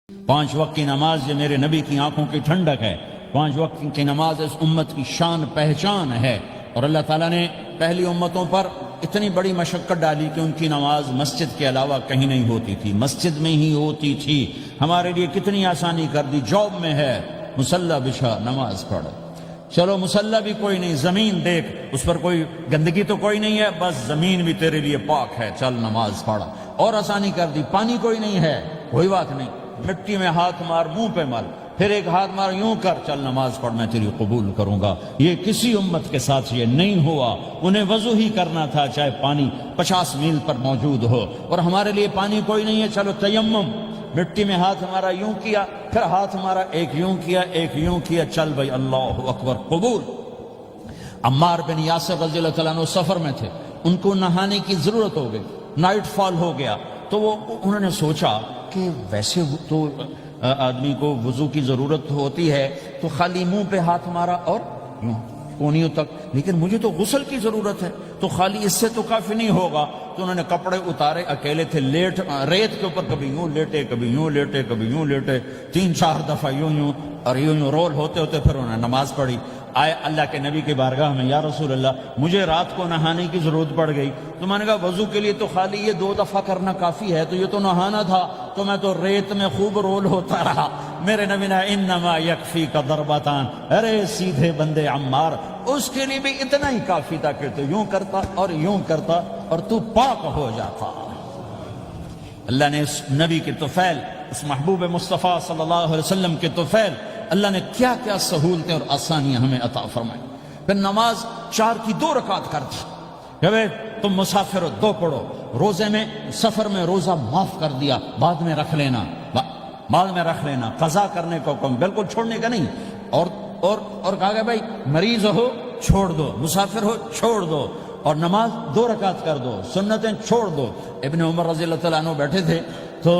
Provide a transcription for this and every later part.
5 وقت کی نماز یہ میرے نبی کی آنکھوں کی ٹھنڈک ہے. 5 وقت کی نماز اس امت کی شان پہچان ہے. اور اللہ تعالیٰ نے پہلی امتوں پر اتنی بڑی مشقت ڈالی کہ ان کی نماز مسجد کے علاوہ کہیں نہیں ہوتی تھی، مسجد میں ہی ہوتی تھی. ہمارے لیے کتنی آسانی کر دی. جاب میں ہے مصلی بچھا نماز پڑھ، چلو مصلی بھی کوئی نہیں، زمین دیکھ اس پر کوئی گندگی تو کوئی نہیں ہے، بس زمین بھی تیرے لیے پاک ہے، چل نماز پڑھ. اور آسانی کر دی. پانی کوئی نہیں ہے، کوئی بات نہیں، مٹی میں ہاتھ مار، منہ پہ مل، پھر ایک ہاتھ مار، یوں کر، چل نماز پڑھ، میں تیری قبول کروں گا. یہ کسی امت کے ساتھ یہ نہیں ہوا. انہیں وضو ہی کرنا تھا چاہے پانی 50 میل پر موجود ہو. اور ہمارے لیے پانی کوئی نہیں ہے، چلو تیمم، مٹی میں ہاتھ ہمارا یوں کیا، پھر ہاتھ ہمارا ایک یوں کیا، ایک یوں کیا، چل بھائی اللہ اکبر قبول. عمار بن یاسر رضی اللہ تعالیٰ عنہ سفر میں تھے، ان کو نہانے کی ضرورت ہو گئی، نائٹ فال ہو گیا. تو انہوں نے سوچا کہ ویسے تو آدمی کو وضو کی ضرورت ہوتی ہے تو خالی منہ پہ ہاتھ مارا اور یوں کونیوں تک، لیکن مجھے تو غسل کی ضرورت ہے، تو خالی اس سے تو کافی نہیں ہوگا. تو انہوں نے کپڑے اتارے، اکیلے تھے، ریت کے اوپر کبھی یوں لیٹے، کبھی یوں لیٹے، کبھی یوں لیٹے، 3-4 دفعہ یوں اور یوں رول ہوتے ہوتے پھر انہوں نے نماز پڑھی. آئے اللہ کے نبی کی بارگاہ میں، یا رسول اللہ مجھے رات کو نہانے کی ضرورت پڑ گئی. تو میں نے کہا وضو کے لیے تو خالی یہ 2 دفعہ کرنا کافی ہے، تو یہ تو نہانا تھا. تو میں تو ریت میں خوب رول ہوتا رہا. میرے نبی نے انما یکفیک ضربتان، ارے سیدھے بندے عمار، اس کے لیے بھی اتنا ہی کافی تھا کہ تو یوں کرتا اور یوں کرتا اور تو پاک ہو جاتا. اللہ نے اس نبی کے طفیل، اس محبوب مصطفیٰ صلی اللہ علیہ وسلم کے طفیل، اللہ نے کیا کیا سہولتیں اور آسانیاں ہمیں عطا فرمائی. پھر نماز 4 کی 2 رکعت کر دی کہ بھئی تم مسافر ہو 2 پڑھو. روزے میں سفر میں روزہ معاف کر دیا، بعد میں رکھ لینا، بعد میں رکھ لینا. قضا کرنے کو حکم، بالکل چھوڑنے کا نہیں. اور کہا گیا بھائی مریض ہو چھوڑ دو، مسافر ہو چھوڑ دو، اور نماز 2 رکعت کر دو، سنتیں چھوڑ دو. ابن عمر رضی اللہ تعالیٰ عنہ بیٹھے تھے تو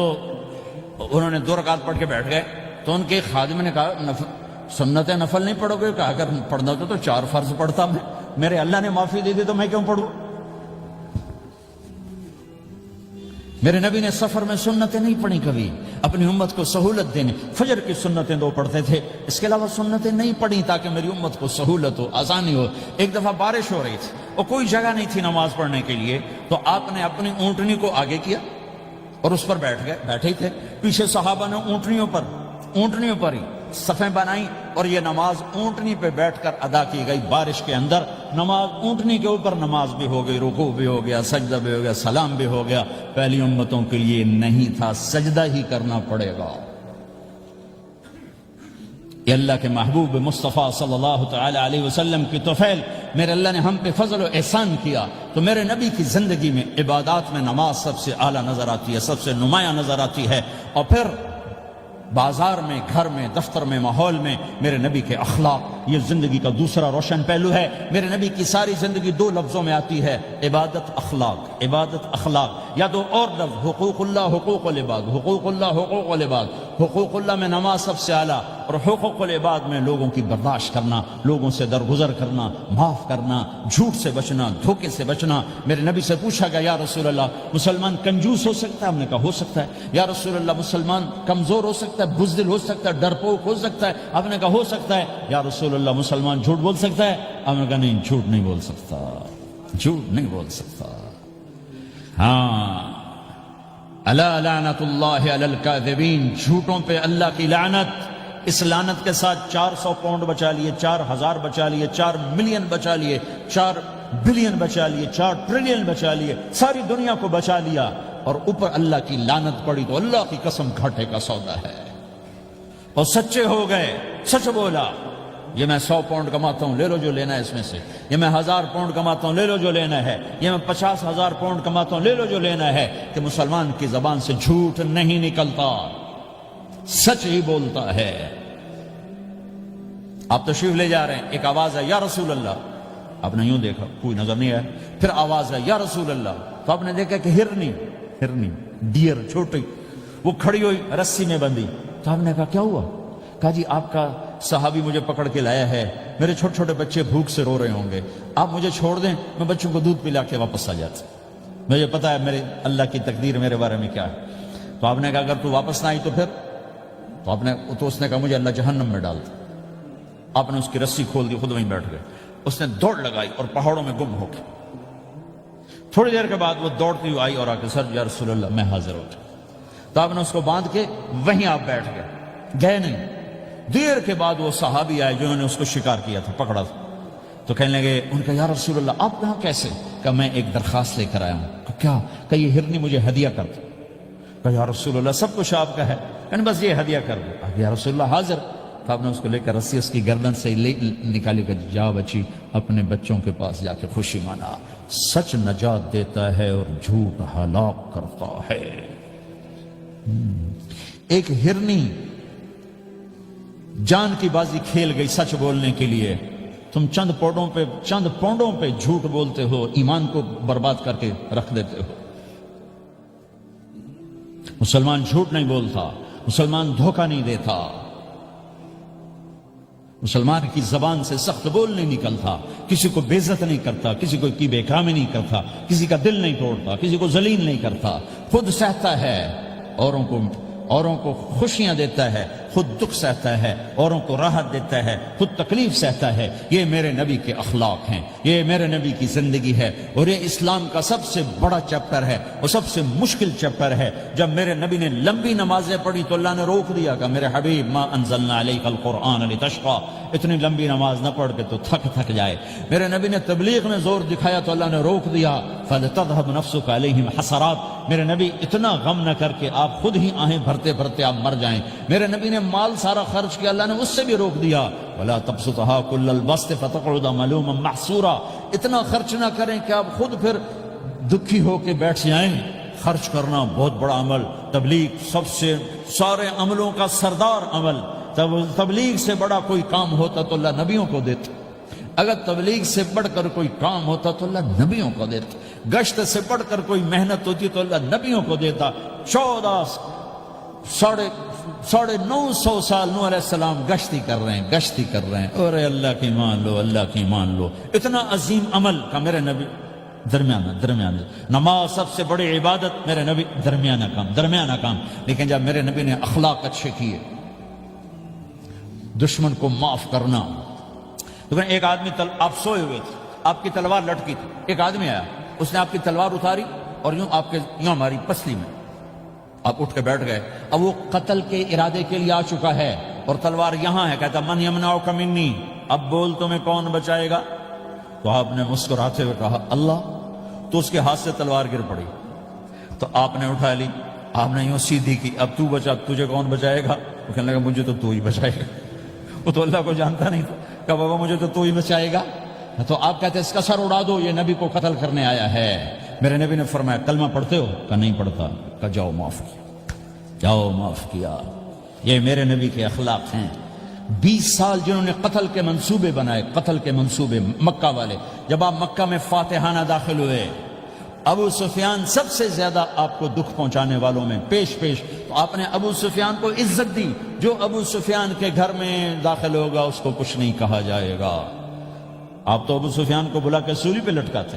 انہوں نے 2 رکعت پڑھ کے بیٹھ گئے. تو ان کے خادم نے کہا سنتیں نفل نہیں پڑھو گے؟ کہا اگر پڑھنا تو 4 فرض پڑھتا میں، میرے اللہ نے معافی دے دی تو میں کیوں پڑھوں؟ میرے نبی نے سفر میں سنتیں نہیں پڑھی کبھی، اپنی امت کو سہولت دینے. فجر کی سنتیں 2 پڑھتے تھے، اس کے علاوہ سنتیں نہیں پڑھی تاکہ میری امت کو سہولت ہو، آسانی ہو. ایک دفعہ بارش ہو رہی تھی اور کوئی جگہ نہیں تھی نماز پڑھنے کے لیے، تو آپ نے اپنی اونٹنی کو آگے کیا اور اس پر بیٹھ گئے. بیٹھے ہی تھے، پیچھے صحابہ نے اونٹنیوں پر ہی صفیں بنائیں اور یہ نماز اونٹنی پہ بیٹھ کر ادا کی گئی. بارش کے اندر نماز اونٹنی کے اوپر نماز بھی ہو گئی، رکوع بھی ہو گیا، سجدہ بھی ہو گیا، سلام بھی ہو گیا. پہلی امتوں کے لیے نہیں تھا، سجدہ ہی کرنا پڑے گا. یہ اللہ کے محبوب مصطفیٰ صلی اللہ تعالی علیہ وسلم کی طفیل، میرے اللہ نے ہم پہ فضل و احسان کیا. تو میرے نبی کی زندگی میں عبادات میں نماز سب سے اعلیٰ نظر آتی ہے، سب سے نمایاں نظر آتی ہے. اور پھر بازار میں، گھر میں، دفتر میں، ماحول میں میرے نبی کے اخلاق، یہ زندگی کا دوسرا روشن پہلو ہے. میرے نبی کی ساری زندگی 2 لفظوں میں آتی ہے، عبادت اخلاق، عبادت اخلاق. یا تو اور لفظ حقوق اللہ حقوق العباد، حقوق اللہ حقوق العباد. حقوق اللہ میں نماز سب سے اعلیٰ، اور حقوق العباد میں لوگوں کی برداشت کرنا، لوگوں سے درگزر کرنا، معاف کرنا، جھوٹ سے بچنا، دھوکے سے بچنا. میرے نبی سے پوچھا گیا یا رسول اللہ مسلمان کنجوس ہو سکتا ہے؟ ہم نے کہا ہو سکتا ہے. یا رسول اللہ مسلمان کمزور ہو سکتا ہے، بزدل ہو سکتا ہے، ڈرپوک ہو سکتا ہے؟ آپ نے کہا ہو سکتا ہے. یا رسول اللہ مسلمان جھوٹ بول سکتا ہے؟ آپ نے کہا نہیں، جھوٹ نہیں بول سکتا، جھوٹ نہیں بول سکتا. ہاں، الا لعنت اللہ علی الکاذبین، جھوٹوں پہ اللہ کی لعنت. اس لعنت کے ساتھ 400 پاؤنڈ بچا لیے، 4000 بچا لیے، 4 ملین بچا لیے، 4 بلین بچا لیے، 4 ٹریلین بچا لیے، ساری دنیا کو بچا لیا. اور اوپر اللہ کی لعنت پڑی تو اللہ کی قسم گھاٹے کا سودا ہے. اور سچے ہو گئے، سچ بولا، یہ میں 100 پاؤنڈ کماتا ہوں، لے لو جو لینا ہے اس میں سے. یہ میں 1000 پاؤنڈ کماتا ہوں، لے لو جو لینا ہے. یہ میں 50,000 پاؤنڈ کماتا ہوں، لے لو جو لینا ہے. کہ مسلمان کی زبان سے جھوٹ نہیں نکلتا، سچ ہی بولتا ہے. آپ تشریف لے جا رہے ہیں، ایک آواز ہے یا رسول اللہ. آپ نے یوں دیکھا، کوئی نظر نہیں آیا. پھر آواز ہے یا رسول اللہ. تو آپ نے دیکھا کہ ہرنی ڈیر چھوٹی وہ کھڑی ہوئی، رسی میں بندھی. تو آپ نے کہا کیا ہوا؟ کہا جی آپ کا صحابی مجھے پکڑ کے لایا ہے، میرے چھوٹے چھوٹے بچے بھوک سے رو رہے ہوں گے، آپ مجھے چھوڑ دیں، میں بچوں کو دودھ پلا کے واپس آ جاتا. مجھے پتا ہے میرے اللہ کی تقدیر میرے بارے میں کیا ہے. تو آپ نے کہا اگر تو واپس نہ آئی تو پھر تو اس نے کہا مجھے اللہ جہنم میں ڈال دے۔ آپ نے اس کی رسی کھول دی، خود وہیں بیٹھ گئے۔ اس نے دوڑ لگائی اور پہاڑوں میں گم ہو گئی۔ تھوڑی دیر کے بعد وہ دوڑتی ہوئی آئی اور آ کے سر یا رسول اللہ میں حاضر ہو جاؤں۔ تو آپ نے اس کو باندھ کے وہیں آپ بیٹھ گئے نہیں۔ دیر کے بعد وہ صحابی آئے جنہوں نے اس کو شکار کیا تھا، پکڑا تھا، تو کہنے لگے، ان کا یا رسول اللہ آپ یہاں کیسے؟ کہ میں ایک درخواست لے کر آیا ہوں۔ کہ کیا؟ کہ یہ ہرنی مجھے ہدیہ کر دو۔ کہ یا رسول اللہ سب کچھ آپ کا ہے، یعنی بس یہ ہدیہ کر دو۔ یا رسول اللہ حاضر۔ تو آپ نے اس کو لے کر رسی اس کی گردن سے نکالی کہ جا بچی اپنے بچوں کے پاس جا کے خوشی منا، سچ نجات دیتا ہے اور جھوٹ ہلاک کرتا ہے۔ ایک ہرنی جان کی بازی کھیل گئی سچ بولنے کے لیے، تم چند پونڈوں پہ جھوٹ بولتے ہو، ایمان کو برباد کر کے رکھ دیتے ہو۔ مسلمان جھوٹ نہیں بولتا، مسلمان دھوکہ نہیں دیتا، مسلمان کی زبان سے سخت بول نہیں نکلتا، کسی کو بے عزت نہیں کرتا، کسی کو کی بے اکرامی نہیں کرتا، کسی کا دل نہیں توڑتا، کسی کو ذلیل نہیں کرتا، خود سہتا ہے، اوروں کو خوشیاں دیتا ہے، خود دکھ سہتا ہے، اوروں کو راحت دیتا ہے، خود تکلیف سہتا ہے۔ یہ میرے نبی کے اخلاق ہیں، یہ میرے نبی کی زندگی ہے، اور یہ اسلام کا سب سے بڑا چیپٹر ہے اور سب سے مشکل چیپٹر ہے۔ جب میرے نبی نے لمبی نمازیں پڑھی تو اللہ نے روک دیا کہ میرے حبیب ما انزلنا علیک القرآن لتشقى، اتنی لمبی نماز نہ پڑھ کے تو تھک جائے۔ میرے نبی نے تبلیغ میں زور دکھایا تو اللہ نے روک دیا، فلتذهب نفسك علیہم حسرات، میرے نبی اتنا غم نہ کر کے آپ خود ہی آہیں بھرتے بھرتے آپ مر جائیں۔ میرے نبی نے مال سارا خرچ کیا، اللہ نے اس سے بھی روک دیا، ولا تبسطها كل البسط فتقعد ملوما محسورا، اتنا خرچ نہ کریں کہ آپ خود پھر دکھی ہو کے بیٹھ جائیں۔ خرچ کرنا بہت بڑا عمل، تبلیغ سب سے سارے عملوں کا سردار عمل، تبلیغ سے بڑا کوئی کام ہوتا تو اللہ نبیوں کو دیتا، اگر تبلیغ سے بڑھ کر کوئی کام ہوتا تو اللہ نبیوں کو دیتا، گشت سے بڑھ کر کوئی محنت ہوتی تو اللہ نبیوں کو دیتا۔ 950 سال نوح علیہ السلام گشتی کر رہے ہیں، اور اللہ کی مان لو، اتنا عظیم عمل کا میرے نبی درمیانہ نماز سب سے بڑی عبادت، میرے نبی درمیانہ کام، لیکن جب میرے نبی نے اخلاق اچھے کیے، دشمن کو معاف کرنا۔ ایک آدمی آپ سوئے ہوئے تھے، آپ کی تلوار لٹکی تھی، ایک آدمی آیا، اس نے آپ کی تلوار اتاری اور یوں ہماری پسلی میں، آپ اٹھ کے بیٹھ گئے۔ اب وہ قتل کے ارادے کے لیے آ چکا ہے اور تلوار یہاں ہے، کہتا من یمنعک منی، اب بول تمہیں کون بچائے گا؟ تو آپ نے مسکراتے ہوئے کہا اللہ، تو اس کے ہاتھ سے تلوار گر پڑی، تو آپ نے اٹھا لی، آپ نے یوں سیدھی کی، اب تو بچا، تجھے کون بچائے گا؟ وہ کہنے لگا مجھے تو ہی بچائے گا۔ وہ تو اللہ کو جانتا نہیں تھا، کہ بابا مجھے تو ہی بچائے گا۔ تو آپ کہتے ہیں اس کا سر اڑا دو، یہ نبی کو قتل کرنے آیا ہے۔ میرے نبی نے فرمایا کلمہ پڑھتے ہو؟ کہ نہیں پڑھتا۔ کہ جاؤ معاف کیا۔ یہ میرے نبی کے اخلاق ہیں۔ 20 سال جنہوں نے قتل کے منصوبے بنائے، قتل کے منصوبے، مکہ والے، جب آپ مکہ میں فاتحانہ داخل ہوئے، ابو سفیان سب سے زیادہ آپ کو دکھ پہنچانے والوں میں پیش تو آپ نے ابو سفیان کو عزت دی۔ جو ابو سفیان کے گھر میں داخل ہوگا اس کو کچھ نہیں کہا جائے گا۔ آپ تو ابو سفیان کو بلا کے سولی پہ لٹکاتے،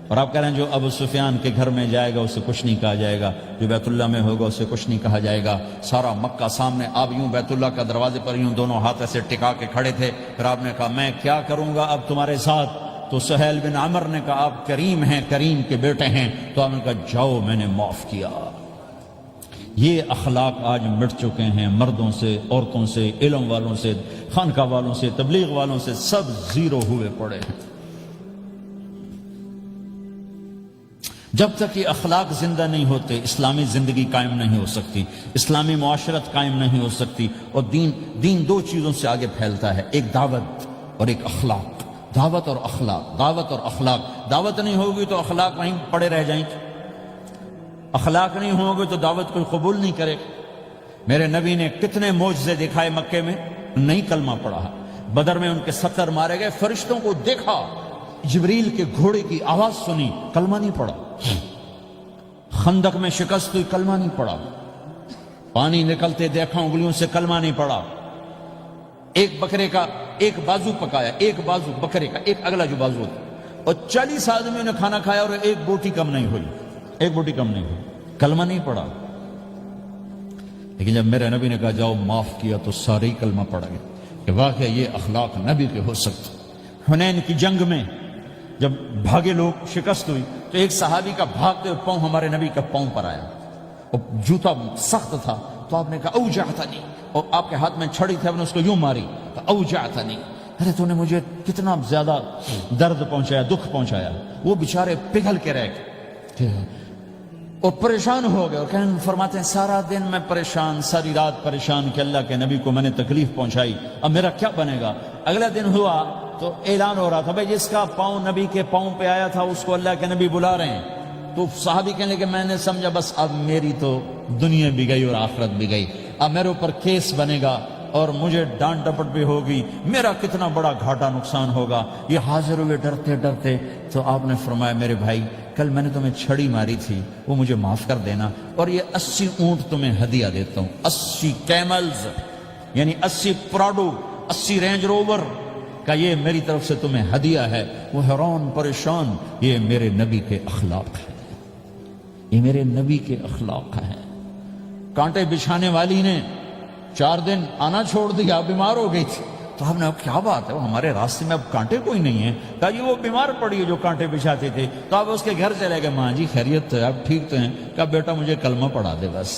اور آپ کہہ رہے ہیں جو ابو سفیان کے گھر میں جائے گا اسے کچھ نہیں کہا جائے گا، جو بیت اللہ میں ہوگا اسے کچھ نہیں کہا جائے گا۔ سارا مکہ سامنے، آپ یوں بیت اللہ کا دروازے پر یوں دونوں ہاتھ ایسے ٹکا کے کھڑے تھے۔ پھر آپ نے کہا میں کیا کروں گا اب تمہارے ساتھ؟ تو سہیل بن عمر نے کہا آپ کریم ہیں، کریم کے بیٹے ہیں۔ تو آپ نے کہا جاؤ میں نے معاف کیا۔ یہ اخلاق آج مٹ چکے ہیں، مردوں سے، عورتوں سے، علم والوں سے، خانقاہ والوں سے، تبلیغ والوں سے، سب زیرو ہوئے پڑے ہیں۔ جب تک یہ اخلاق زندہ نہیں ہوتے اسلامی زندگی قائم نہیں ہو سکتی، اسلامی معاشرت قائم نہیں ہو سکتی۔ اور دین دو چیزوں سے آگے پھیلتا ہے، ایک دعوت اور ایک اخلاق۔ دعوت اور اخلاق۔ دعوت نہیں ہوگی تو اخلاق وہیں پڑے رہ جائیں گے، اخلاق نہیں ہوگے تو دعوت کوئی قبول نہیں کرے۔ میرے نبی نے کتنے معجزے دکھائے مکے میں، نہیں کلمہ پڑھا۔ بدر میں ان کے 70 مارے گئے، فرشتوں کو دیکھا، جبریل کے گھوڑے کی آواز سنی، کلمہ نہیں پڑھا۔ خندق میں شکست ہوئی، کلمہ نہیں پڑھا۔ پانی نکلتے دیکھا انگلیوں سے، کلمہ نہیں پڑھا۔ ایک بکرے کا ایک بازو پکایا، ایک بازو بکرے کا، ایک اگلا جو بازو ہوتا، اور 40 آدمیوں نے کھانا کھایا اور ایک بوٹی کم نہیں ہوئی، کلمہ نہیں پڑھا۔ لیکن جب میرے نبی نے کہا جاؤ معاف کیا تو سارے ہی کلمہ پڑ گئے کہ واقعہ یہ اخلاق نبی کے ہو سکتے۔ حنین کی جنگ میں جب بھاگے لوگ، شکست ہوئی، تو ایک صحابی کا بھاگتے ہوئے پاؤں ہمارے نبی کا پاؤں پر آیا، اور جوتا سخت تھا، تو آپ نے کہا اوجعتنی، اور آپ کے ہاتھ میں چھڑی تھی، آپ نے اس کو یوں ماری، اوجعتنی، ارے تو نے مجھے کتنا زیادہ درد پہنچایا، دکھ پہنچایا۔ وہ بیچارے پگھل کے رہ گئے اور پریشان ہو گئے، اور فرماتے ہیں سارا دن میں پریشان، ساری رات پریشان کہ اللہ کے نبی کو میں نے تکلیف پہنچائی، اب میرا کیا بنے گا۔ اگلا دن ہوا تو اعلان ہو رہا تھا بھائی جس کا پاؤں نبی کے پاؤں پہ آیا تھا اس کو اللہ کے نبی بلا رہے ہیں۔ تو صحابی کہنے لگے میں نے سمجھا بس اب میری تو دنیا بھی گئی اور آخرت بھی گئی، اب میرے اوپر کیس بنے گا اور مجھے ڈانٹ ڈپٹ بھی ہوگی، میرا کتنا بڑا گھاٹا نقصان ہوگا۔ یہ حاضر ہوئے ڈرتے ڈرتے، تو آپ نے فرمایا میرے بھائی کل میں نے تمہیں چھڑی ماری تھی، وہ مجھے معاف کر دینا، اور یہ 80 اونٹ تمہیں ہدیہ دیتا ہوں، 80 کیملز یعنی 80 پراڈو، 80 رینج روور کا یہ میری طرف سے تمہیں ہدیہ ہے۔ وہ حیران پریشان، یہ میرے نبی کے اخلاق ہے، یہ میرے نبی کے اخلاق ہیں۔ کانٹے بچھانے والی نے 4 دن آنا چھوڑ دیا، بیمار ہو گئی تھی، تو ہم نے کیا بات ہے، وہ ہمارے راستے میں اب کانٹے کوئی نہیں ہیں، کہا جی وہ بیمار پڑی ہے جو کانٹے بچھاتے تھے، تو آپ اس کے گھر چلے گئے، ماں جی خیریت تو ہے، آپ ٹھیک تو ہیں؟ کہا بیٹا مجھے کلمہ پڑھا دے، بس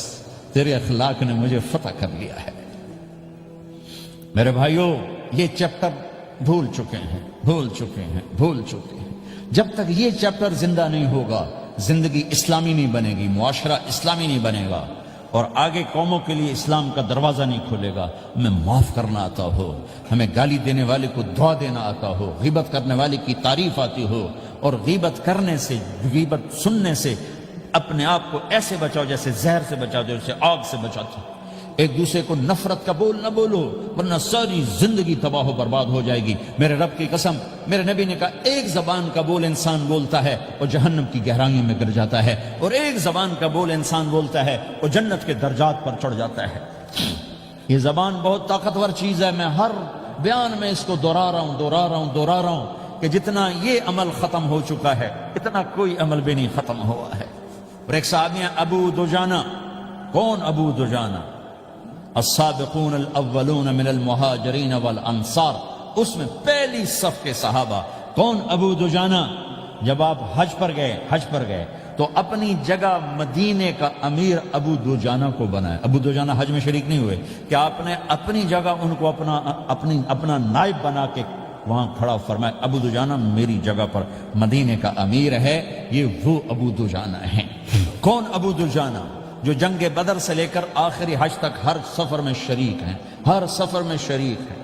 تیرے اخلاق نے مجھے فتح کر لیا ہے۔ میرے بھائیوں یہ چیپٹر بھول چکے ہیں، بھول چکے ہیں، بھول چکے ہیں۔ جب تک یہ چیپٹر زندہ نہیں ہوگا زندگی اسلامی نہیں بنے گی، معاشرہ اسلامی نہیں بنے گا، اور آگے قوموں کے لیے اسلام کا دروازہ نہیں کھلے گا۔ ہمیں معاف کرنا آتا ہو، ہمیں گالی دینے والے کو دعا دینا آتا ہو، غیبت کرنے والے کی تعریف آتی ہو، اور غیبت کرنے سے، غیبت سننے سے اپنے آپ کو ایسے بچاؤ جیسے زہر سے بچاؤ، جیسے آگ سے بچاتے۔ ایک دوسرے کو نفرت کا بول نہ بولو ورنہ ساری زندگی تباہ و برباد ہو جائے گی۔ میرے رب کی قسم، میرے نبی نے کہا ایک زبان کا بول انسان بولتا ہے اور جہنم کی گہرائیوں میں گر جاتا ہے، اور ایک زبان کا بول انسان بولتا ہے اور جنت کے درجات پر چڑھ جاتا ہے۔ یہ زبان بہت طاقتور چیز ہے، میں ہر بیان میں اس کو دہرا رہا ہوں کہ جتنا یہ عمل ختم ہو چکا ہے اتنا کوئی عمل بھی نہیں ختم ہوا ہے۔ اور ایک صحابی ہیں ابو دجانہ۔ کون ابو دجانہ؟ السابقون الاولون من المہاجرین والانصار، اس میں پہلی صف کے صحابہ۔ کون ابو دجانہ؟ جب آپ حج پر گئے تو اپنی جگہ مدینے کا امیر ابو دجانہ کو بنایا۔ ابو دجانہ حج میں شریک نہیں ہوئے کہ آپ نے اپنی جگہ ان کو اپنا نائب بنا کے وہاں کھڑا فرمایا ابو دجانہ میری جگہ پر مدینے کا امیر ہے، یہ وہ ابو دجانہ ہیں۔ کون ابو دجانہ؟ جو جنگ بدر سے لے کر آخری حج تک ہر سفر میں شریک ہیں، ہر سفر میں شریک ہیں۔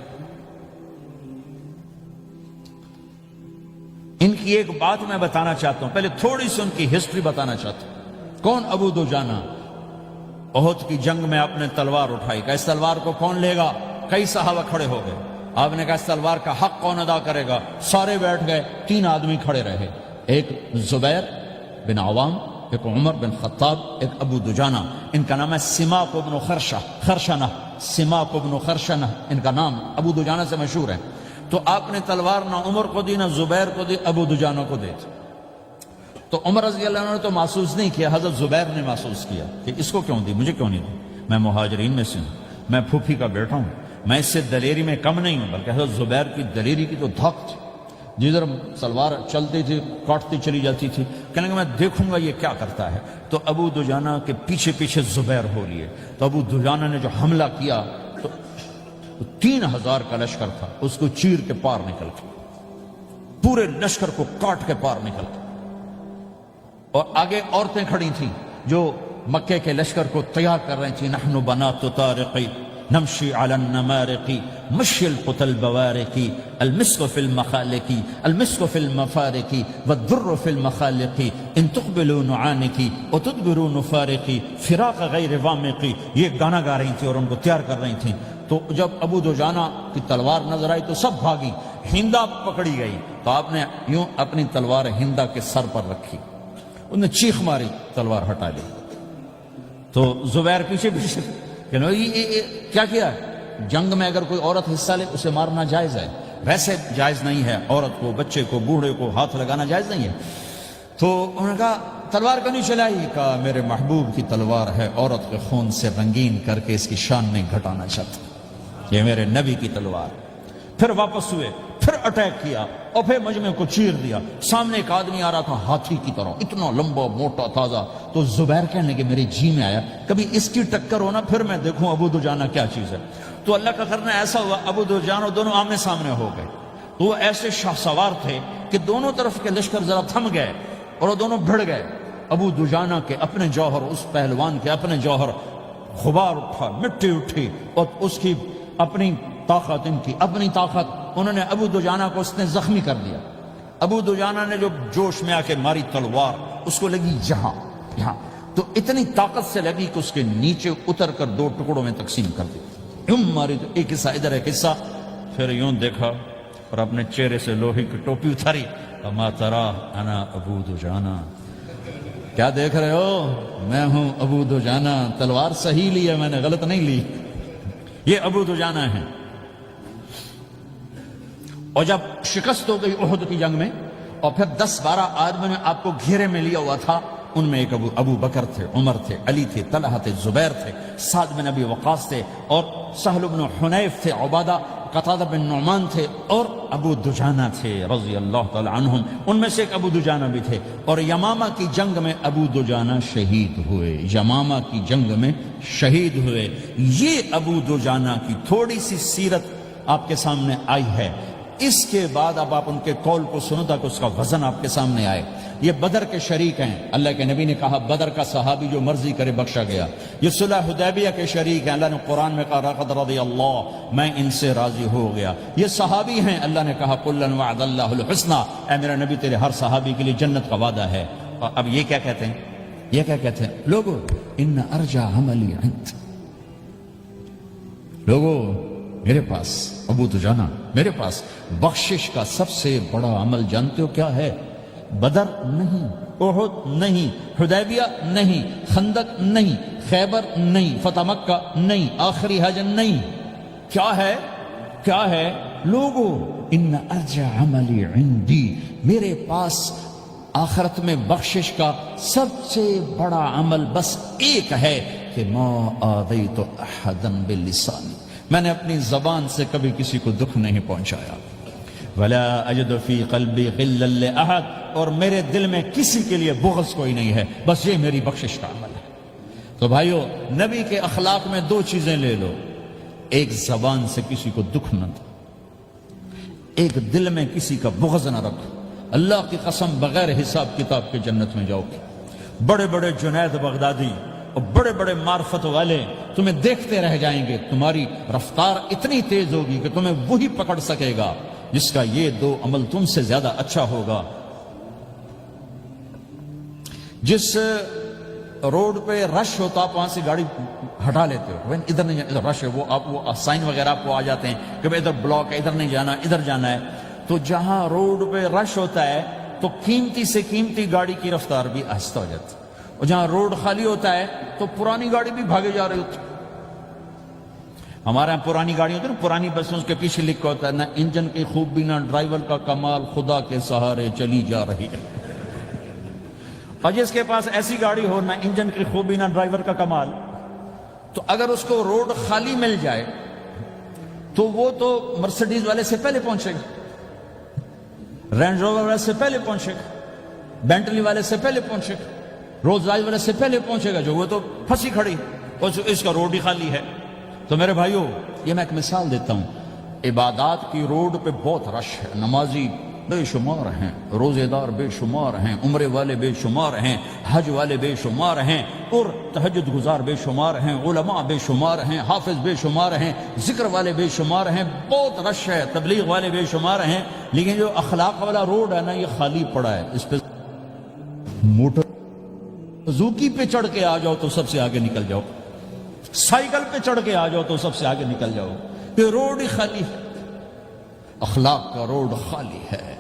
ان کی ایک بات میں بتانا چاہتا ہوں، پہلے تھوڑی سی ان کی ہسٹری بتانا چاہتا ہوں۔ کون ابو دجانہ؟ احد کی جنگ میں آپ نے تلوار اٹھائی، کہ اس تلوار کو کون لے گا؟ کئی صحابہ کھڑے ہو گئے۔ آپ نے کہا اس تلوار کا حق کون ادا کرے گا؟ سارے بیٹھ گئے، 3 آدمی کھڑے رہے، ایک زبیر بن عوام، ایک عمر بن خطاب، ایک ابو دجانہ۔ ان کا نام ہے سماک بن خرشنہ، سماک بن خرشنہ ان کا نام ابو دجانہ سے مشہور ہے۔ تو آپ نے تلوار نہ عمر کو دی، نہ زبیر کو دی، ابو دجانہ کو دی۔ تو عمر رضی اللہ عنہ نے تو محسوس نہیں کیا، حضرت زبیر نے محسوس کیا کہ اس کو کیوں دی، مجھے کیوں نہیں دی، میں مہاجرین میں سے ہوں، میں پھوپھی کا بیٹا ہوں، میں اس سے دلیری میں کم نہیں ہوں۔ بلکہ حضرت زبیر کی دلیری کی تو دھک تھی، جدھر سلوار چلتی تھی کاٹتی چلی جاتی تھی، کہنے کہ میں دیکھوں گا یہ کیا کرتا ہے۔ تو ابو دجانہ کے پیچھے پیچھے زبیر ہو لیے۔ تو ابو دجانہ نے جو حملہ کیا تو 3000 کا لشکر تھا، اس کو چیر کے پار نکل کے، پورے لشکر کو کاٹ کے پار نکل کے، اور آگے عورتیں کھڑی تھیں جو مکے کے لشکر کو تیار کر رہی تھیں۔ نحن بنات طارق نمشي على النمارق مشي القتل البوارق المسك في المخالق المسك في المفارق والضر في المخالق ان تقبلوا نعانق وتدبروا نفارق فراق غير وامق۔ یہ گانا گا رہی تھی اور ان کو تیار کر رہی تھیں۔ تو جب ابو دجانہ کی تلوار نظر آئی تو سب بھاگی، ہندا پکڑی گئی، تو آپ نے یوں اپنی تلوار ہندا کے سر پر رکھی، انہوں نے چیخ ماری، تلوار ہٹا لی۔ تو زبیر پیچھے پیچھے کہ کیا کیا؟ جنگ میں اگر کوئی عورت حصہ لے اسے مارنا جائز ہے، ویسے جائز نہیں ہے، عورت کو، بچے کو، بوڑھے کو ہاتھ لگانا جائز نہیں ہے۔ تو انہوں نے کہا تلوار کیوں نہیں چلائی؟ کہا میرے محبوب کی تلوار ہے، عورت کے خون سے رنگین کر کے اس کی شان نہیں گھٹانا چاہتا، یہ میرے نبی کی تلوار۔ پھر واپس ہوئے، پھر اٹیک کیا اور پھر مجمع کو چیر دیا۔ سامنے ایک آدمی آ رہا تھا ہاتھی کی طرح، اتنا لمبا موٹا تازہ، تو زبیر کہنے لگے میرے جی میں آیا کبھی اس کی ٹکر ہونا پھر میں دیکھوں ابو دجانہ کیا چیز ہے۔ تو اللہ کا کرنا ایسا ہوا ابو دجانہ دونوں آمنے سامنے ہو گئے، تو وہ ایسے شاہ سوار تھے کہ دونوں طرف کے لشکر ذرا تھم گئے اور وہ دونوں بھڑ گئے۔ ابو دجانہ کے اپنے جوہر، اس پہلوان کے اپنے جوہر، غبار اٹھا، مٹی اٹھی، اور اس کی اپنی طاقت، ان کی اپنی طاقت، انہوں نے ابو دجانہ کو اس نے زخمی کر دیا۔ ابو دجانہ نے جو جوش میں آ کے ماری تلوار، اس کو لگی یہاں، تو اتنی طاقت سے لگی کہ اس کے نیچے اتر کر دو ٹکڑوں میں تقسیم کر دی۔ یوں ماری تو ایک حصہ ادھر ایک حصہ، پھر یوں دیکھا اور اپنے چہرے سے لوہے کی ٹوپی اتاری، اما ترا انا ابو دجانہ، کیا دیکھ رہے ہو؟ میں ہوں ابو دجانہ، تلوار صحیح لی ہے میں نے، غلط نہیں لی۔ یہ ابو دجانہ ہیں۔ اور جب شکست ہو گئی احد کی جنگ میں، اور پھر 10-12 آدمی نے آپ کو گھیرے میں لیا ہوا تھا، ان میں ایک ابو بکر تھے، عمر تھے، علی تھے، طلحہ تھے، زبیر تھے، سعد بن ابی وقاص تھے، اور سہل بن حنیف تھے، عبادہ قتادہ بن نعمان تھے، اور ابو دجانہ تھے رضی اللہ تعالی عنہم۔ ان میں سے ایک ابو دجانہ بھی تھے، اور یمامہ کی جنگ میں ابو دجانہ شہید ہوئے، یمامہ کی جنگ میں شہید ہوئے۔ یہ ابو دجانہ کی تھوڑی سی سیرت آپ کے سامنے آئی ہے۔ اس کے بعد اب آپ ان کے قول کو سنو تاکہ اس کا وزن آپ کے سامنے آئے۔ یہ بدر کے شریک ہیں، اللہ کے نبی نے کہا بدر کا صحابی جو مرضی کرے بخشا گیا۔ یہ صلح حدیبیہ کے شریک ہیں، اللہ نے قرآن میں کہا لقد رضی اللہ، میں ان سے راضی ہو گیا۔ یہ صحابی ہیں، اللہ نے کہا کلا وعد اللہ الحسنی، اے میرا نبی تیرے ہر صحابی کے لیے جنت کا وعدہ ہے۔ اور اب یہ کیا کہتے ہیں؟ یہ کیا کہتے ہیں؟ لوگو ان ارجع عملی عند، لوگو میرے پاس، ابو دجانہ میرے پاس بخشش کا سب سے بڑا عمل جانتے ہو کیا ہے؟ بدر نہیں، احد نہیں، حدیبیہ نہیں، خندق نہیں، خیبر نہیں، فتح مکہ نہیں، آخری حج نہیں۔ کیا ہے؟ کیا ہے؟ لوگو ان ارجع عملی عندی، میرے پاس آخرت میں بخشش کا سب سے بڑا عمل بس ایک ہے کہ ما آذیت احدا بلسانی، میں نے اپنی زبان سے کبھی کسی کو دکھ نہیں پہنچایا۔ ولا اجد فی قلبی غلا لاحد، اور میرے دل میں کسی کے لیے بغض کوئی نہیں ہے، بس یہ میری بخشش کا عمل ہے۔ تو بھائیو، نبی کے اخلاق میں دو چیزیں لے لو، ایک زبان سے کسی کو دکھ نہ دو، ایک دل میں کسی کا بغض نہ رکھو۔ اللہ کی قسم بغیر حساب کتاب کے جنت میں جاؤ گے۔ بڑے بڑے جنید بغدادی اور بڑے بڑے معرفت والے تمہیں دیکھتے رہ جائیں گے، تمہاری رفتار اتنی تیز ہوگی کہ تمہیں وہی پکڑ سکے گا جس کا یہ دو عمل تم سے زیادہ اچھا ہوگا۔ جس روڈ پہ رش ہوتا آپ وہاں سے گاڑی ہٹا لیتے ہو، ادھر نہیں جانا، ادھر رش ہے، وہ سائن وغیرہ آپ کو آ جاتے ہیں کہ ادھر بلاک ہے، ادھر نہیں جانا، ادھر جانا ہے۔ تو جہاں روڈ پہ رش ہوتا ہے تو قیمتی سے قیمتی گاڑی کی رفتار بھی آہستہ ہو جاتی ہے، اور جہاں روڈ خالی ہوتا ہے تو پرانی گاڑی بھی بھاگے جا رہی ہوتی ہے۔ ہمارے یہاں پرانی گاڑی ہوتی ہے نا، پرانی بسوں کے پیچھے لکھا ہوتا ہے نہ انجن کی خوبی نہ ڈرائیور کا کمال، خدا کے سہارے چلی جا رہی ہے۔ اور جس کے پاس ایسی گاڑی ہو، نہ انجن کی خوبی نہ ڈرائیور کا کمال، تو اگر اس کو روڈ خالی مل جائے تو وہ تو مرسیڈیز والے سے پہلے پہنچے گا، رینج روور والے سے پہلے پہنچے گا، بینٹلی والے سے پہلے پہنچے گا، رولز رائس والے سے پہلے پہنچے گا، جو وہ تو پھنسی کھڑی، اور اس کا روڈ ہی خالی ہے۔ تو میرے بھائیو، یہ میں ایک مثال دیتا ہوں، عبادات کی روڈ پہ بہت رش ہے، نمازی بے شمار ہیں، روزے دار بے شمار ہیں، عمرے والے بے شمار ہیں، حج والے بے شمار ہیں، اور تہجد گزار بے شمار ہیں، علماء بے شمار ہیں، حافظ بے شمار ہیں، ذکر والے بے شمار ہیں، بہت رش ہے، تبلیغ والے بے شمار ہیں، لیکن جو اخلاق والا روڈ ہے نا، یہ خالی پڑا ہے۔ اس پہ موٹر زوکی پہ چڑھ کے آ جاؤ تو سب سے آگے نکل جاؤ، سائیکل پہ چڑھ کے آ جاؤ تو سب سے آگے نکل جاؤ، یہ روڈ ہی خالی ہے، اخلاق کا روڈ خالی ہے۔